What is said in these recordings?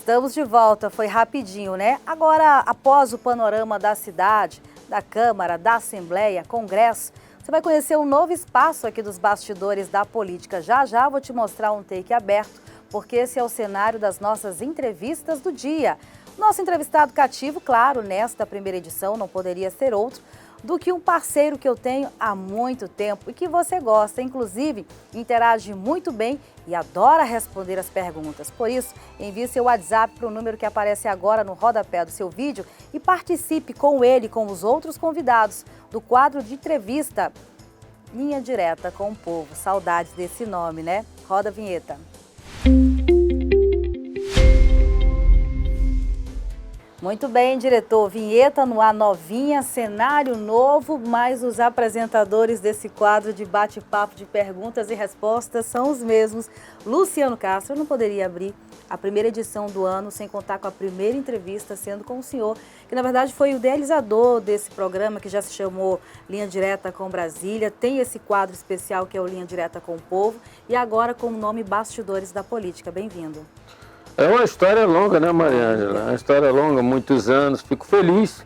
Estamos de volta, foi rapidinho, né? Agora, após o panorama da cidade, da Câmara, da Assembleia, Congresso, você vai conhecer um novo espaço aqui dos bastidores da política. Já já vou te mostrar um take aberto, porque esse é o cenário das nossas entrevistas do dia. Nosso entrevistado cativo, claro, nesta primeira edição não poderia ser outro do que um parceiro que eu tenho há muito tempo e que você gosta, inclusive interage muito bem e adora responder as perguntas. Por isso, envie seu WhatsApp para o número que aparece agora no rodapé do seu vídeo e participe com ele e com os outros convidados do quadro de entrevista Linha Direta com o Povo. Saudades desse nome, né? Roda a vinheta. Muito bem, diretor. Vinheta no ar novinha, cenário novo, mas os apresentadores desse quadro de bate-papo de perguntas e respostas são os mesmos. Luciano Castro, eu não poderia abrir a primeira edição do ano sem contar com a primeira entrevista sendo com o senhor, que na verdade foi o idealizador desse programa que já se chamou Linha Direta com Brasília, tem esse quadro especial que é o Linha Direta com o Povo e agora com o nome Bastidores da Política. Bem-vindo. É uma história longa, né, Mariângela? É uma história longa, muitos anos. Fico feliz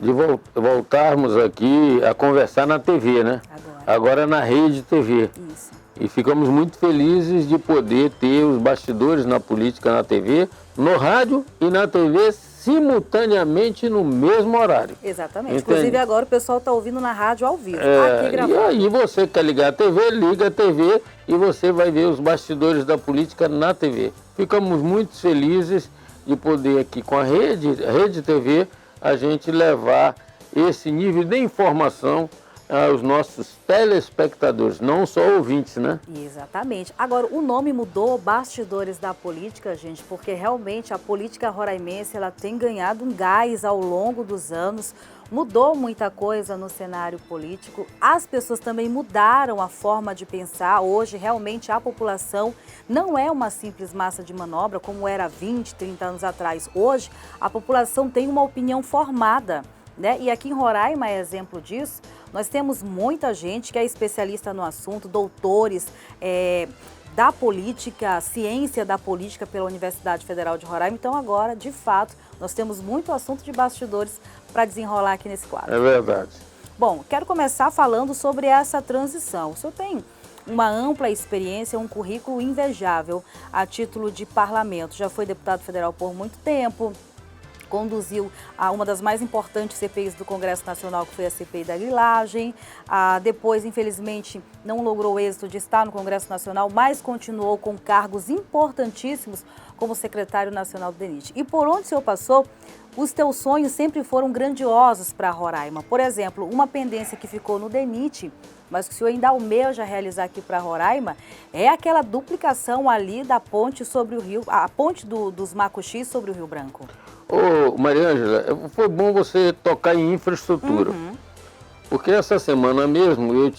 de voltarmos aqui a conversar na TV, né? Agora na Rede TV. Isso. E ficamos muito felizes de poder ter os bastidores na política na TV, no rádio e na TV simultaneamente no mesmo horário. Exatamente. Entende? Inclusive agora o pessoal está ouvindo na rádio ao vivo, aqui gravando. E aí você quer ligar a TV, liga a TV e você vai ver os bastidores da política na TV. Ficamos muito felizes de poder aqui com a Rede TV, a gente levar esse nível de informação aos nossos telespectadores, não só ouvintes, né? Exatamente. Agora, o nome mudou, Bastidores da Política, gente, porque realmente a política roraimense ela tem ganhado um gás ao longo dos anos, mudou muita coisa no cenário político, as pessoas também mudaram a forma de pensar. Hoje, realmente, a população não é uma simples massa de manobra, como era 20, 30 anos atrás. Hoje, a população tem uma opinião formada, né? E aqui em Roraima é exemplo disso. Nós temos muita gente que é especialista no assunto, doutores da política, ciência da política pela Universidade Federal de Roraima. Então agora, de fato, nós temos muito assunto de bastidores para desenrolar aqui nesse quadro. É verdade. Bom, quero começar falando sobre essa transição. O senhor tem uma ampla experiência, um currículo invejável a título de parlamento. Já foi deputado federal por muito tempo. Conduziu a uma das mais importantes CPIs do Congresso Nacional, que foi a CPI da grilagem. Depois, infelizmente, não logrou êxito de estar no Congresso Nacional, mas continuou com cargos importantíssimos como secretário nacional do DENIT. E por onde o senhor passou, os teus sonhos sempre foram grandiosos para Roraima. Por exemplo, uma pendência que ficou no DENIT, mas que o senhor ainda almeja realizar aqui para Roraima, é aquela duplicação ali da ponte sobre o rio, a ponte dos Macuxis sobre o Rio Branco. Ô, Mariângela, foi bom você tocar em infraestrutura, porque essa semana mesmo eu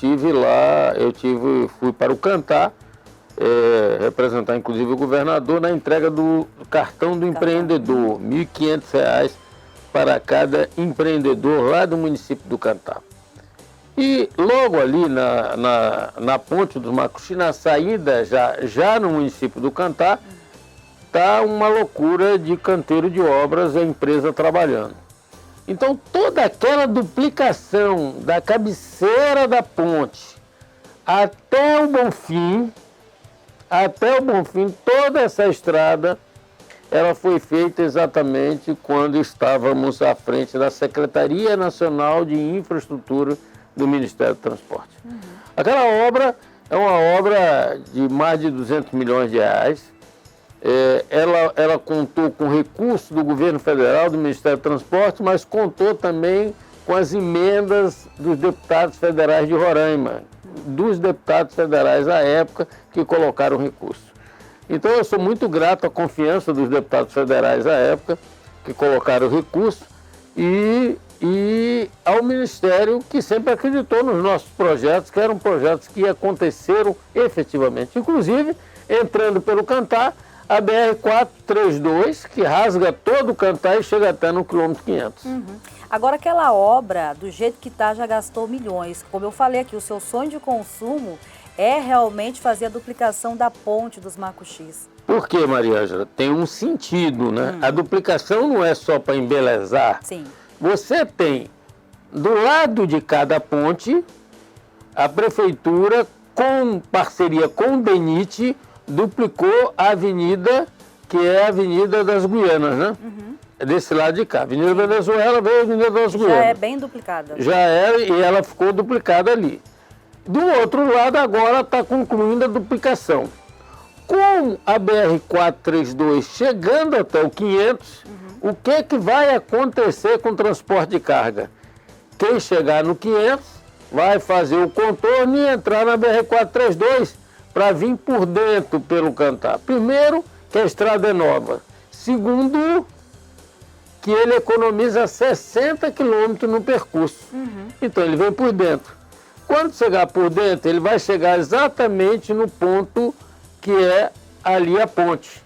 fui para o Cantá, representar inclusive o governador na entrega do cartão do empreendedor, R$ 1.500 para cada empreendedor lá do município do Cantá. E logo ali na ponte dos Macuxi, na saída já no município do Cantá, está uma loucura de canteiro de obras, a empresa trabalhando. Então toda aquela duplicação da cabeceira da ponte até o Bonfim, toda essa estrada, ela foi feita exatamente quando estávamos à frente da Secretaria Nacional de Infraestrutura do Ministério do Transporte. Aquela obra é uma obra de mais de 200 milhões de reais. Ela contou com recursos do governo federal, do Ministério do Transporte, mas contou também com as emendas dos deputados federais de Roraima, dos deputados federais à época que colocaram recursos. Então eu sou muito grato à confiança dos deputados federais à época que colocaram recursos e ao Ministério que sempre acreditou nos nossos projetos, que eram projetos que aconteceram efetivamente. Inclusive, entrando pelo Cantá, a BR-432, que rasga todo o Cantá e chega até no quilômetro 500. Agora, aquela obra, do jeito que está, já gastou milhões. Como eu falei aqui, o seu sonho de consumo é realmente fazer a duplicação da ponte dos Macuxis. Por quê, Maria Ângela? Tem um sentido, né? A duplicação não é só para embelezar. Sim. Você tem, do lado de cada ponte, a prefeitura, com parceria com o DENIT, duplicou a avenida, que é a Avenida das Guianas, né? É desse lado de cá. Avenida Venezuela veio a Avenida das Guianas. Já é bem duplicada. Já era, e ela ficou duplicada ali. Do outro lado, agora está concluindo a duplicação. Com a BR-432 chegando até o 500, o que vai acontecer com o transporte de carga? Quem chegar no 500 vai fazer o contorno e entrar na BR-432 para vir por dentro pelo Cantá. Primeiro, que a estrada é nova. Segundo, que ele economiza 60 quilômetros no percurso. Então ele vem por dentro. Quando chegar por dentro, ele vai chegar exatamente no ponto que é ali a ponte.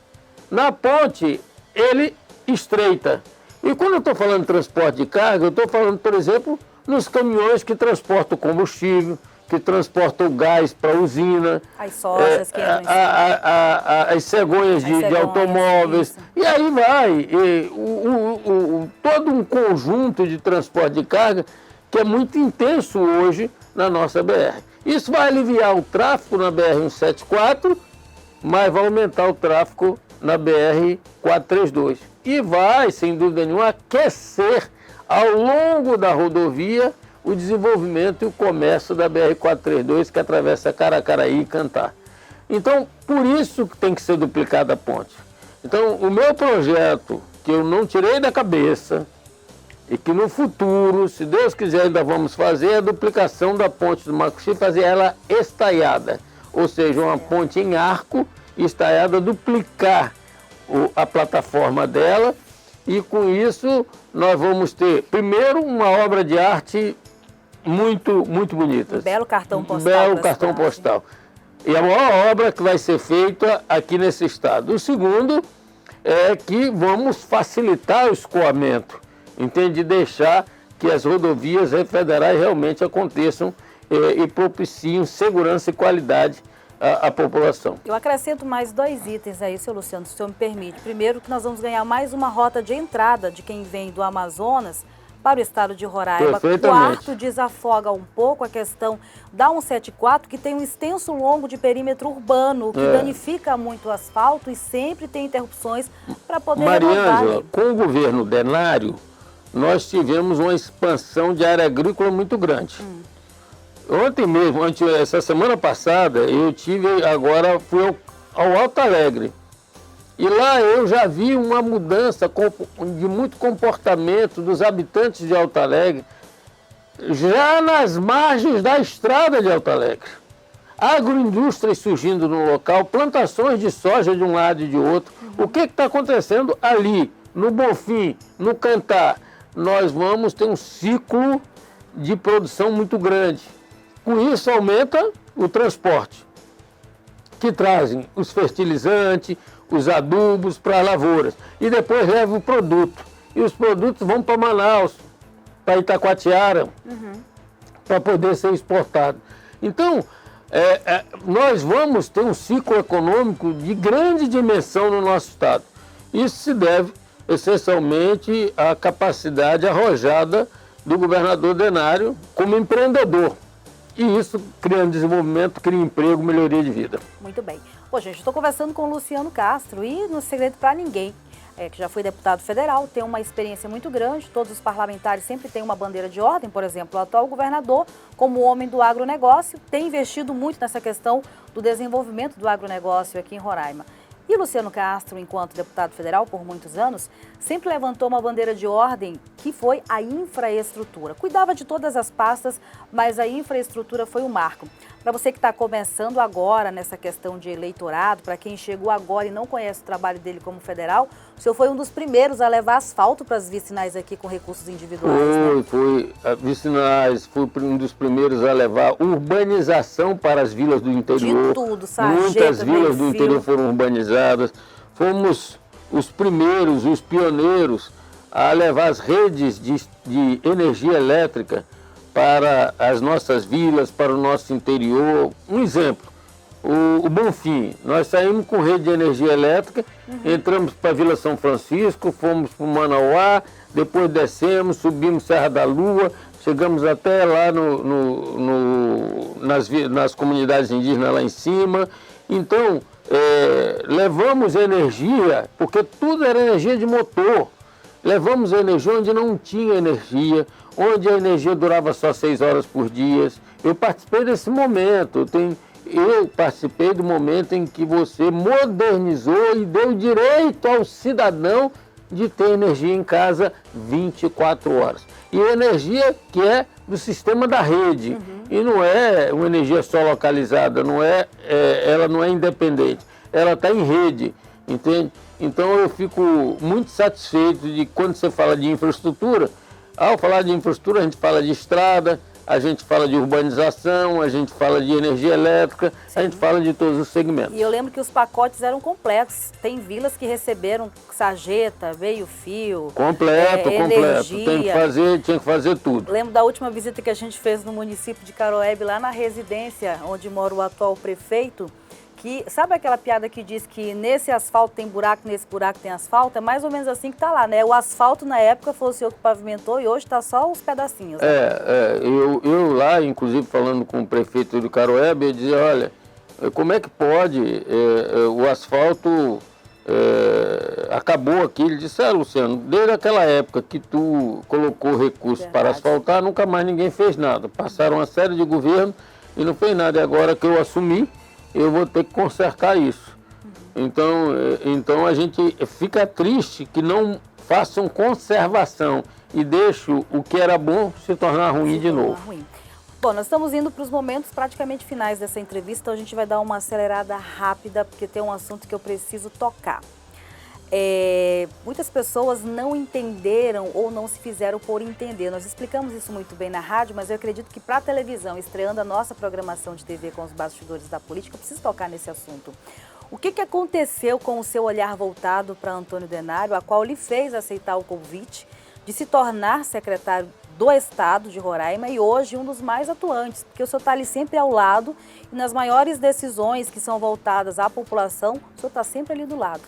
Na ponte, ele estreita. E quando eu estou falando de transporte de carga, eu estou falando, por exemplo, nos caminhões que transportam combustível, que transportam o gás para a usina. As sojas que entram as cegonhas de automóveis. Isso. E aí vai. Todo um conjunto de transporte de carga que é muito intenso hoje na nossa BR. Isso vai aliviar o tráfego na BR-174, mas vai aumentar o tráfego na BR-432. E vai, sem dúvida nenhuma, aquecer ao longo da rodovia o desenvolvimento e o comércio da BR-432, que atravessa Caracaraí e Cantá. Então, por isso que tem que ser duplicada a ponte. Então, o meu projeto, que eu não tirei da cabeça, e que no futuro, se Deus quiser, ainda vamos fazer, é a duplicação da ponte do Macuxi, fazer ela estaiada. Ou seja, uma ponte em arco estaiada, duplicar a plataforma dela, e com isso nós vamos ter, primeiro, uma obra de arte muito bonita. Um belo cartão postal. Belo cartão postal. E a maior obra que vai ser feita aqui nesse estado. O segundo é que vamos facilitar o escoamento, entende? Deixar que as rodovias federais realmente aconteçam e propiciem segurança e qualidade à população. Eu acrescento mais 2 itens aí, seu Luciano, se o senhor me permite. Primeiro, que nós vamos ganhar mais uma rota de entrada de quem vem do Amazonas para o estado de Roraima. Quarto, desafoga um pouco a questão da 174, que tem um extenso longo de perímetro urbano, que danifica muito o asfalto e sempre tem interrupções para poder Maria renovar. Ângela, com o governo Denário, nós tivemos uma expansão de área agrícola muito grande. Ontem mesmo, essa semana passada, fui ao Alto Alegre. E lá eu já vi uma mudança de muito comportamento dos habitantes de Alto Alegre, já nas margens da estrada de Alto Alegre. Agroindústrias surgindo no local, plantações de soja de um lado e de outro. O que está acontecendo ali, no Bonfim, no Cantá? Nós vamos ter um ciclo de produção muito grande. Com isso aumenta o transporte, que trazem os fertilizantes, os adubos para lavouras. E depois leva o produto. E os produtos vão para Manaus, para Itacoatiara, para poder ser exportado. Então, nós vamos ter um ciclo econômico de grande dimensão no nosso estado. Isso se deve, essencialmente, à capacidade arrojada do governador Denário como empreendedor. E isso cria desenvolvimento, cria emprego, melhoria de vida. Muito bem. Ô, gente, estou conversando com o Luciano Castro e não é segredo para ninguém, que já foi deputado federal, tem uma experiência muito grande, todos os parlamentares sempre têm uma bandeira de ordem, por exemplo, o atual governador, como homem do agronegócio, tem investido muito nessa questão do desenvolvimento do agronegócio aqui em Roraima. E Luciano Castro, enquanto deputado federal por muitos anos, sempre levantou uma bandeira de ordem que foi a infraestrutura. Cuidava de todas as pastas, mas a infraestrutura foi um marco. Para você que está começando agora nessa questão de eleitorado, para quem chegou agora e não conhece o trabalho dele como federal, o senhor foi um dos primeiros a levar asfalto para as vicinais aqui com recursos individuais. Foi vicinais, fui um dos primeiros a levar urbanização para as vilas do interior. De tudo, sarjeta, muitas vilas do interior foram urbanizadas. Fomos os primeiros, os pioneiros a levar as redes de energia elétrica para as nossas vilas, para o nosso interior. Um exemplo, o Bonfim, nós saímos com rede de energia elétrica, entramos para Vila São Francisco, fomos para o Manauá, depois descemos, subimos Serra da Lua, chegamos até lá nas comunidades indígenas lá em cima. Então, levamos energia, porque tudo era energia de motor. Levamos energia onde não tinha energia, onde a energia durava só 6 horas por dia. Eu participei desse momento, eu participei do momento em que você modernizou e deu direito ao cidadão de ter energia em casa 24 horas. E energia que é do sistema da rede, e não é uma energia só localizada, ela não é independente, ela está em rede, entende? Então eu fico muito satisfeito de quando você fala de infraestrutura. Ao falar de infraestrutura, a gente fala de estrada, a gente fala de urbanização, a gente fala de energia elétrica, a gente fala de todos os segmentos. E eu lembro que os pacotes eram completos. Tem vilas que receberam sarjeta, meio-fio, Completo. energia. Tinha que fazer tudo. Lembro da última visita que a gente fez no município de Caroebe, lá na residência onde mora o atual prefeito, que, sabe aquela piada que diz que nesse asfalto tem buraco, nesse buraco tem asfalto? É mais ou menos assim que tá lá, né? O asfalto na época foi o senhor que pavimentou e hoje tá só os pedacinhos. Né? Eu lá, inclusive falando com o prefeito do Caroebe, eu dizia, olha, como é que pode, o asfalto acabou aqui. Ele disse, Luciano, desde aquela época que tu colocou recursos para asfaltar, nunca mais ninguém fez nada. Passaram uma série de governos e não fez nada. E agora que eu assumi, eu vou ter que consertar isso. Então a gente fica triste que não façam conservação e deixem o que era bom se tornar ruim de novo. Bom, nós estamos indo para os momentos praticamente finais dessa entrevista, então a gente vai dar uma acelerada rápida, porque tem um assunto que eu preciso tocar. Muitas pessoas não entenderam ou não se fizeram por entender. Nós explicamos isso muito bem na rádio, mas eu acredito que para a televisão, estreando a nossa programação de TV com os bastidores da política, eu preciso tocar nesse assunto. O que aconteceu com o seu olhar voltado para Antônio Denário, a qual lhe fez aceitar o convite de se tornar secretário do Estado de Roraima e hoje um dos mais atuantes, porque o senhor está ali sempre ao lado e nas maiores decisões que são voltadas à população, o senhor está sempre ali do lado.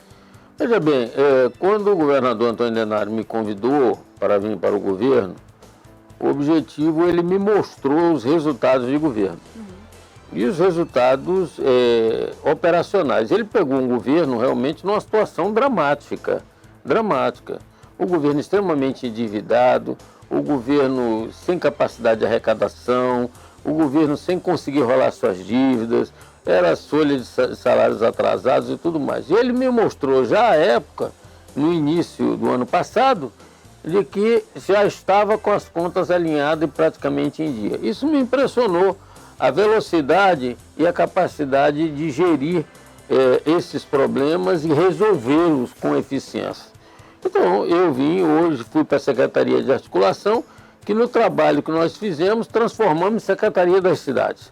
Veja bem, quando o governador Antônio Denário me convidou para vir para o governo, o objetivo, ele me mostrou os resultados de governo. E os resultados operacionais. Ele pegou um governo realmente numa situação dramática. O governo extremamente endividado, o governo sem capacidade de arrecadação, o governo sem conseguir rolar suas dívidas, era folha de salários atrasados e tudo mais. E ele me mostrou já à época, no início do ano passado, de que já estava com as contas alinhadas e praticamente em dia. Isso me impressionou, a velocidade e a capacidade de gerir esses problemas e resolvê-los com eficiência. Então, eu fui para a Secretaria de Articulação, que no trabalho que nós fizemos, transformamos em Secretaria das Cidades.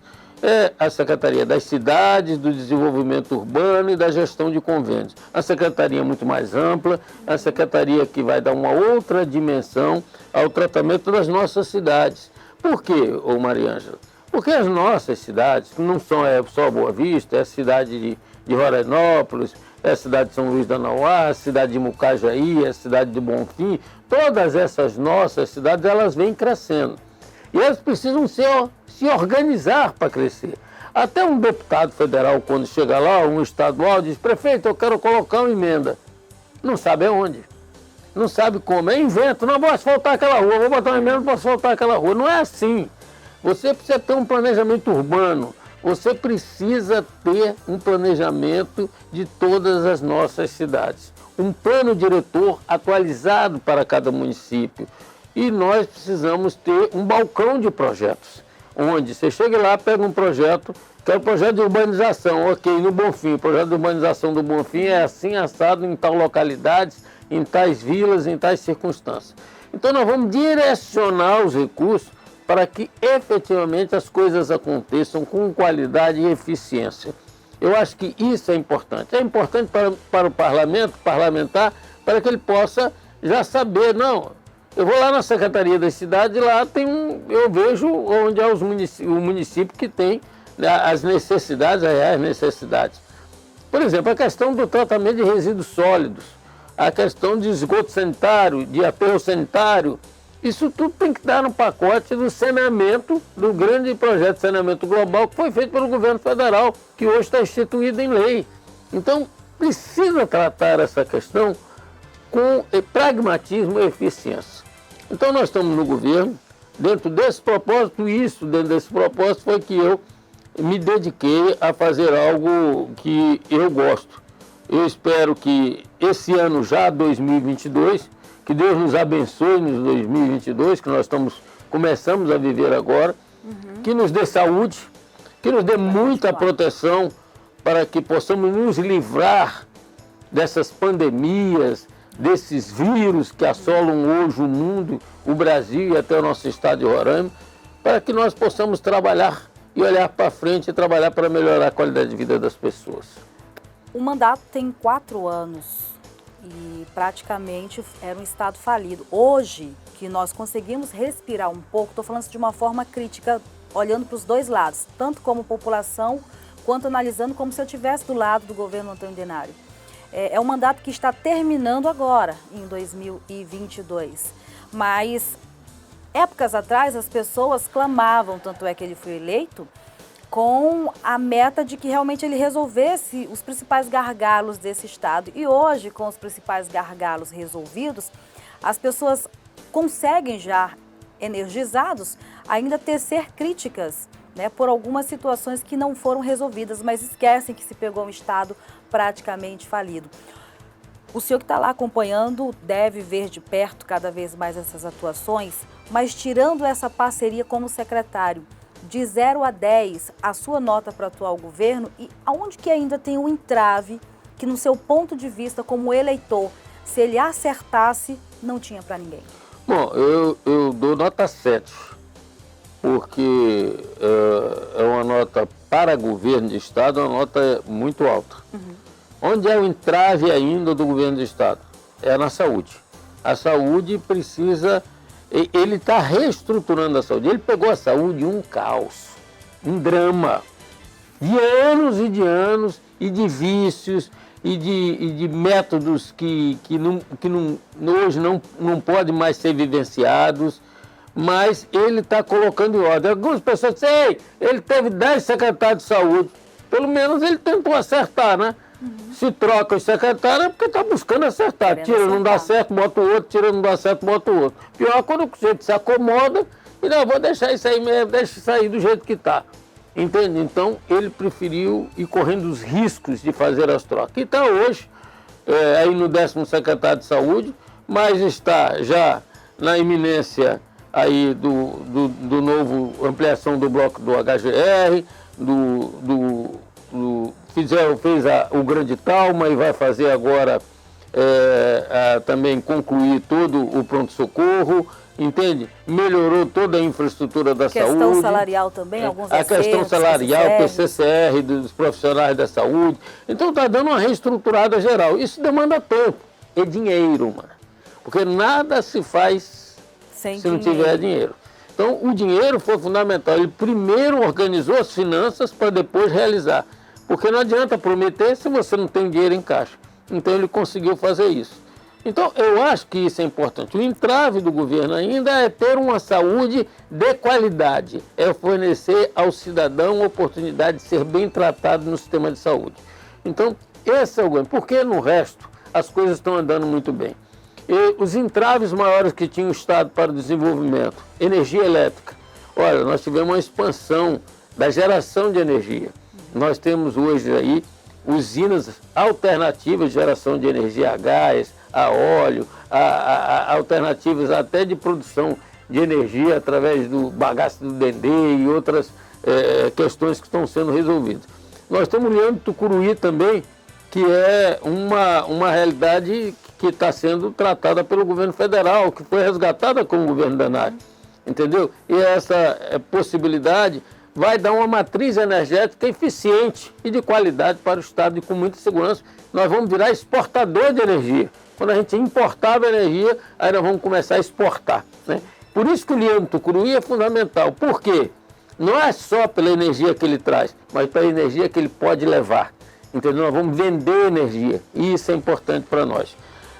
A Secretaria das Cidades, do Desenvolvimento Urbano e da Gestão de Convênios. A secretaria é muito mais ampla, a secretaria que vai dar uma outra dimensão ao tratamento das nossas cidades. Por quê, Mariângela? Porque as nossas cidades, que não são só Boa Vista, é a cidade de Rorainópolis, é a cidade de São Luís da Nauá, a cidade de Mucajaí, a cidade de Bonfim, todas essas nossas cidades, elas vêm crescendo. E elas precisam se organizar para crescer. Até um deputado federal, quando chega lá, um estadual, diz, prefeito, eu quero colocar uma emenda. Não sabe aonde, não sabe como, inventa, não vou asfaltar aquela rua, vou botar uma emenda para asfaltar aquela rua. Não é assim. Você precisa ter um planejamento urbano, você precisa ter um planejamento de todas as nossas cidades. Um plano diretor atualizado para cada município. E nós precisamos ter um balcão de projetos, onde você chega lá, pega um projeto, que é o projeto de urbanização, ok, no Bonfim, o projeto de urbanização do Bonfim é assim, assado em tal localidades, em tais vilas, em tais circunstâncias. Então nós vamos direcionar os recursos para que efetivamente as coisas aconteçam com qualidade e eficiência. Eu acho que isso é importante. É importante para o parlamentar, para que ele possa já saber, não, eu vou lá na Secretaria das Cidades e lá eu vejo onde é o município que tem as necessidades, as reais necessidades. Por exemplo, a questão do tratamento de resíduos sólidos, a questão de esgoto sanitário, de aterro sanitário, isso tudo tem que estar no pacote do saneamento, do grande projeto de saneamento global que foi feito pelo governo federal, que hoje está instituído em lei. Então, precisa tratar essa questão com pragmatismo e eficiência. Então, nós estamos no governo, dentro desse propósito, dentro desse propósito foi que eu me dediquei a fazer algo que eu gosto. Eu espero que esse ano já, 2022, que Deus nos abençoe nos 2022, que nós começamos a viver agora, que nos dê saúde, que nos dê muita proteção para que possamos nos livrar dessas pandemias, desses vírus que assolam hoje o mundo, o Brasil e até o nosso estado de Roraima, para que nós possamos trabalhar e olhar para frente e trabalhar para melhorar a qualidade de vida das pessoas. O mandato tem 4 anos e praticamente era um estado falido. Hoje, que nós conseguimos respirar um pouco, estou falando de uma forma crítica, olhando para os dois lados, tanto como população, quanto analisando como se eu estivesse do lado do governo Antônio Denário. É um mandato que está terminando agora, em 2022, mas épocas atrás as pessoas clamavam, tanto é que ele foi eleito, com a meta de que realmente ele resolvesse os principais gargalos desse estado. E hoje, com os principais gargalos resolvidos, as pessoas conseguem já, energizados, ainda tecer críticas, né, por algumas situações que não foram resolvidas, mas esquecem que se pegou um estado praticamente falido. O senhor que está lá acompanhando deve ver de perto cada vez mais essas atuações, mas tirando essa parceria como secretário, de 0 a 10, a sua nota para o atual governo e aonde que ainda tem um entrave que, no seu ponto de vista como eleitor, se ele acertasse, não tinha para ninguém? Bom, eu dou nota 7, porque é uma nota para governo de estado, uma nota muito alta. Onde é o entrave ainda do governo de estado? É na saúde. A saúde precisa... Ele está reestruturando a saúde. Ele pegou a saúde um caos, um drama, de anos, e de vícios, e de métodos que hoje não podem mais ser vivenciados, mas ele está colocando em ordem. Algumas pessoas dizem, ei, ele teve 10 secretários de saúde, pelo menos ele tentou acertar, né? Se troca os secretários é porque está buscando acertar. Tira, não dá certo, bota o outro, tira, não dá certo, bota o outro. Pior quando o sujeito se acomoda e não, vou deixar isso aí mesmo, deixa isso aí do jeito que está. Entende? Então, ele preferiu ir correndo os riscos de fazer as trocas. E está hoje, aí no 10º secretário de saúde, mas está já na iminência aí do novo ampliação do bloco do HGR, fez o Grande Talma e vai fazer agora também concluir todo o pronto-socorro, entende? Melhorou toda a infraestrutura da saúde. A questão salarial também, alguns acertos. A questão salarial, PCCR, dos profissionais da saúde. Então está dando uma reestruturada geral. Isso demanda tempo, é dinheiro, mano. Porque nada se faz se não tiver dinheiro. Então o dinheiro foi fundamental. Ele primeiro organizou as finanças para depois realizar. Porque não adianta prometer se você não tem dinheiro em caixa. Então ele conseguiu fazer isso. Então eu acho que isso é importante. O entrave do governo ainda é ter uma saúde de qualidade. É fornecer ao cidadão a oportunidade de ser bem tratado no sistema de saúde. Então esse é o ganho. Porque no resto as coisas estão andando muito bem. E os entraves maiores que tinha o Estado para o desenvolvimento, energia elétrica. Olha, nós tivemos uma expansão da geração de energia. Nós temos hoje aí usinas alternativas de geração de energia a gás, a óleo, a alternativas até de produção de energia através do bagaço do Dendê e outras questões que estão sendo resolvidas. Nós temos o Leandro Tucuruí também, que é uma realidade que está sendo tratada pelo governo federal, que foi resgatada com o governo Denário, entendeu? E essa possibilidade vai dar uma matriz energética eficiente e de qualidade para o Estado e com muita segurança. Nós vamos virar exportador de energia. Quando a gente importava energia, aí nós vamos começar a exportar, né? Por isso que o Leandro Tucuruí é fundamental. Por quê? não é só pela energia que ele traz, mas pela energia que ele pode levar. Entendeu? Nós vamos vender energia, e isso é importante para nós.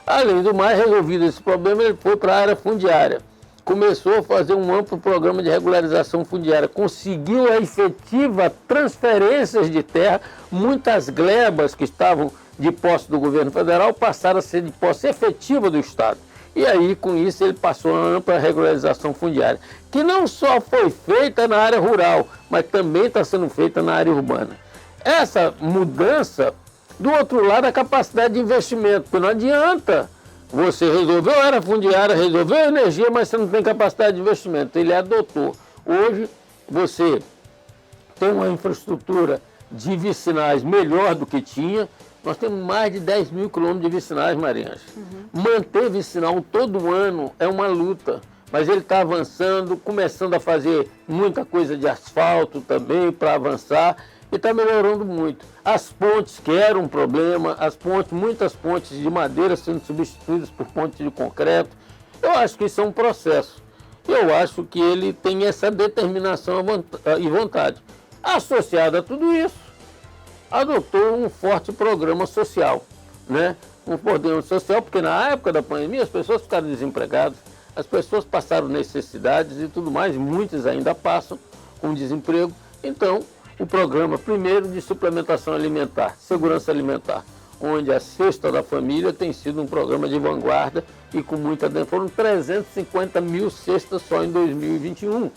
Além do mais, resolvido esse problema, ele foi para a área fundiária. Começou a fazer um amplo programa de regularização fundiária, conseguiu a efetiva transferências de terra, muitas glebas que estavam de posse do governo federal passaram a ser de posse efetiva do Estado. E aí, com isso, ele passou a ampla regularização fundiária, que não só foi feita na área rural, mas também está sendo feita na área urbana. Essa mudança, do outro lado, a capacidade de investimento, porque não adianta você resolveu a área fundiária, resolveu a energia, mas você não tem capacidade de investimento. Ele adotou. Hoje, você tem uma infraestrutura de vicinais melhor do que tinha. Nós temos mais de 10 mil quilômetros de vicinais, Mariângela. Manter vicinal todo ano é uma luta, mas ele está avançando, começando a fazer muita coisa de asfalto também para avançar e está melhorando muito. As pontes, que eram um problema, muitas pontes de madeira sendo substituídas por pontes de concreto, eu acho que isso é um processo. Eu acho que ele tem essa determinação e vontade. Associado a tudo isso, adotou um forte programa social, né? Um programa social, porque na época da pandemia as pessoas ficaram desempregadas, as pessoas passaram necessidades e tudo mais, muitas ainda passam com desemprego. Então, o programa primeiro de suplementação alimentar, segurança alimentar, onde a cesta da família tem sido um programa de vanguarda e com muita... Foram 350 mil cestas só em 2021,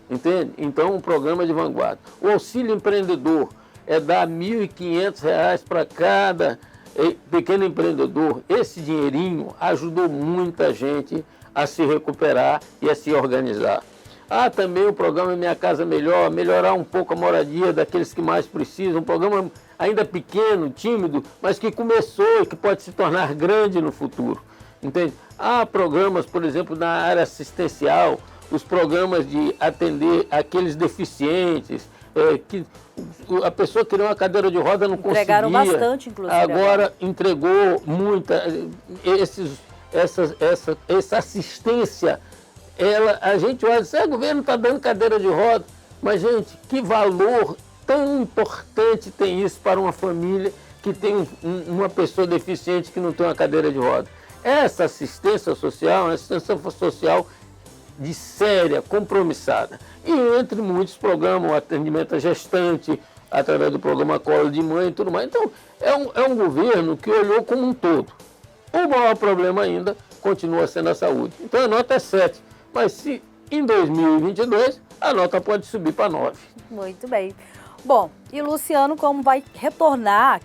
entende? Então, um programa de vanguarda. O auxílio empreendedor é dar R$ 1.500 para cada pequeno empreendedor. Esse dinheirinho ajudou muita gente a se recuperar e a se organizar. Também o programa Minha Casa Melhor, melhorar um pouco a moradia daqueles que mais precisam. Um programa ainda pequeno, tímido, mas que começou e que pode se tornar grande no futuro. Entende? Há programas, por exemplo, na área assistencial, os programas de atender aqueles deficientes, que a pessoa queria uma cadeira de roda, não conseguia. Entregaram bastante, inclusive. Agora entregou muita, essa assistência. A gente olha, o governo está dando cadeira de roda, mas, gente, que valor tão importante tem isso para uma família que tem uma pessoa deficiente que não tem uma cadeira de roda? Essa assistência social de séria, compromissada. E entre muitos programas, o atendimento à gestante, através do programa Colo de Mãe e tudo mais. Então, é um governo que olhou como um todo. O maior problema ainda continua sendo a saúde. Então, a nota é 7. Mas se em 2022, a nota pode subir para 9. Muito bem. Bom, e Luciano, como vai retornar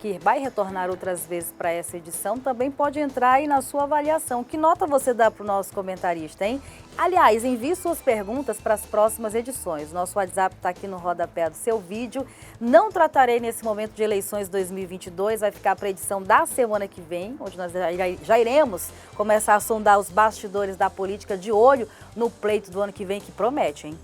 outras vezes para essa edição, também pode entrar aí na sua avaliação. Que nota você dá para o nosso comentarista, hein? Aliás, envie suas perguntas para as próximas edições. Nosso WhatsApp está aqui no rodapé do seu vídeo. Não tratarei nesse momento de eleições 2022, vai ficar para a edição da semana que vem, onde nós já iremos começar a sondar os bastidores da política de olho no pleito do ano que vem, que promete, hein?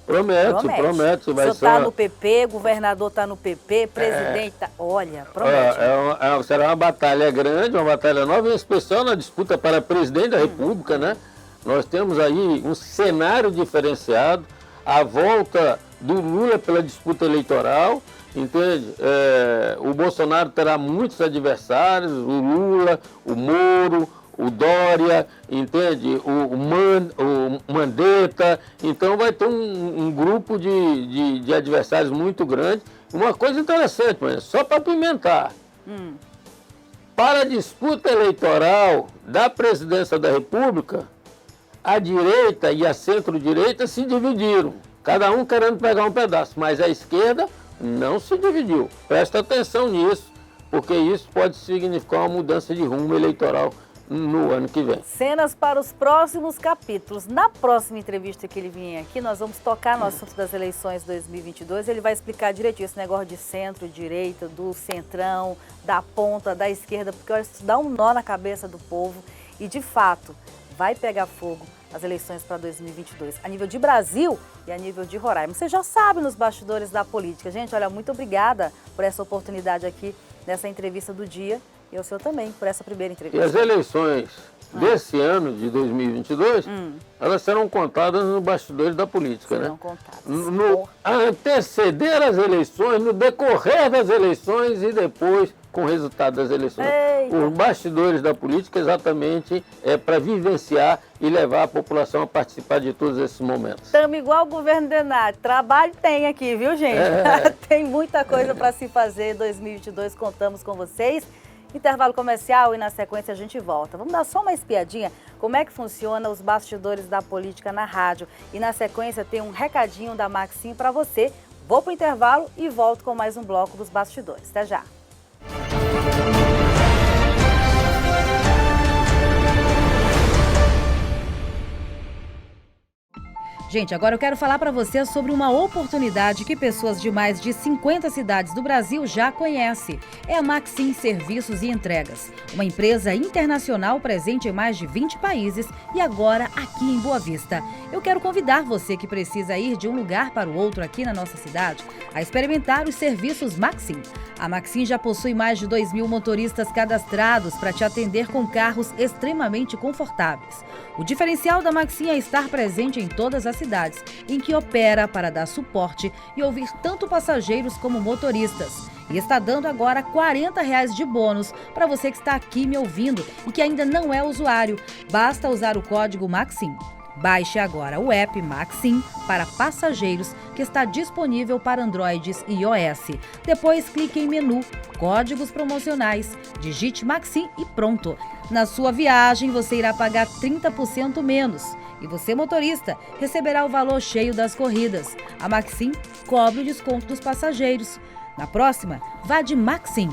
Promete. O senhor está no PP, governador está no PP, presidente está... Olha, promete. Será uma batalha grande, uma batalha nova, em especial na disputa para presidente da República, né? Nós temos aí um cenário diferenciado, a volta do Lula pela disputa eleitoral, entende? O Bolsonaro terá muitos adversários, o Lula, o Moro, o Dória, entende? O Mandetta. Então vai ter um grupo de adversários muito grande. Uma coisa interessante, mas só para apimentar. Para a disputa eleitoral da presidência da República, a direita e a centro-direita se dividiram, cada um querendo pegar um pedaço, mas a esquerda não se dividiu. Presta atenção nisso, porque isso pode significar uma mudança de rumo eleitoral no ano que vem. Cenas para os próximos capítulos. Na próxima entrevista que ele vier aqui, nós vamos tocar no assunto das eleições 2022. Ele vai explicar direitinho esse negócio de centro, direita, do centrão, da ponta, da esquerda, porque isso dá um nó na cabeça do povo e, de fato, vai pegar fogo as eleições para 2022, a nível de Brasil e a nível de Roraima. Você já sabe nos bastidores da política. Gente, olha, muito obrigada por essa oportunidade aqui nessa entrevista do dia. E o senhor também, por essa primeira entrevista. E as eleições desse ano, de 2022, elas serão contadas nos bastidores da política. Serão né? contadas. A anteceder as eleições, no decorrer das eleições e depois com o resultado das eleições. Eita. Os bastidores da política exatamente é para vivenciar e levar a população a participar de todos esses momentos. Estamos igual o governo Denat. Trabalho tem aqui, viu, gente? Tem muita coisa para se fazer em 2022. Contamos com vocês. Intervalo comercial e na sequência a gente volta. Vamos dar só uma espiadinha como é que funciona os bastidores da política na rádio. E na sequência tem um recadinho da Maxim para você. Vou para o intervalo e volto com mais um bloco dos bastidores. Até já! Gente, agora eu quero falar para você sobre uma oportunidade que pessoas de mais de 50 cidades do Brasil já conhecem. É a Maxim Serviços e Entregas, uma empresa internacional presente em mais de 20 países e agora aqui em Boa Vista. Eu quero convidar você que precisa ir de um lugar para o outro aqui na nossa cidade a experimentar os serviços Maxim. A Maxim já possui mais de 2.000 motoristas cadastrados para te atender com carros extremamente confortáveis. O diferencial da Maxim é estar presente em todas as cidades em que opera para dar suporte e ouvir tanto passageiros como motoristas. E está dando agora R$40 de bônus para você que está aqui me ouvindo e que ainda não é usuário. Basta usar o código Maxim. Baixe agora o app Maxim para passageiros que está disponível para Androids e iOS. Depois clique em menu, códigos promocionais, digite Maxim e pronto. Na sua viagem você irá pagar 30% menos. E você, motorista, receberá o valor cheio das corridas. A Maxim cobre o desconto dos passageiros. Na próxima, vá de Maxim.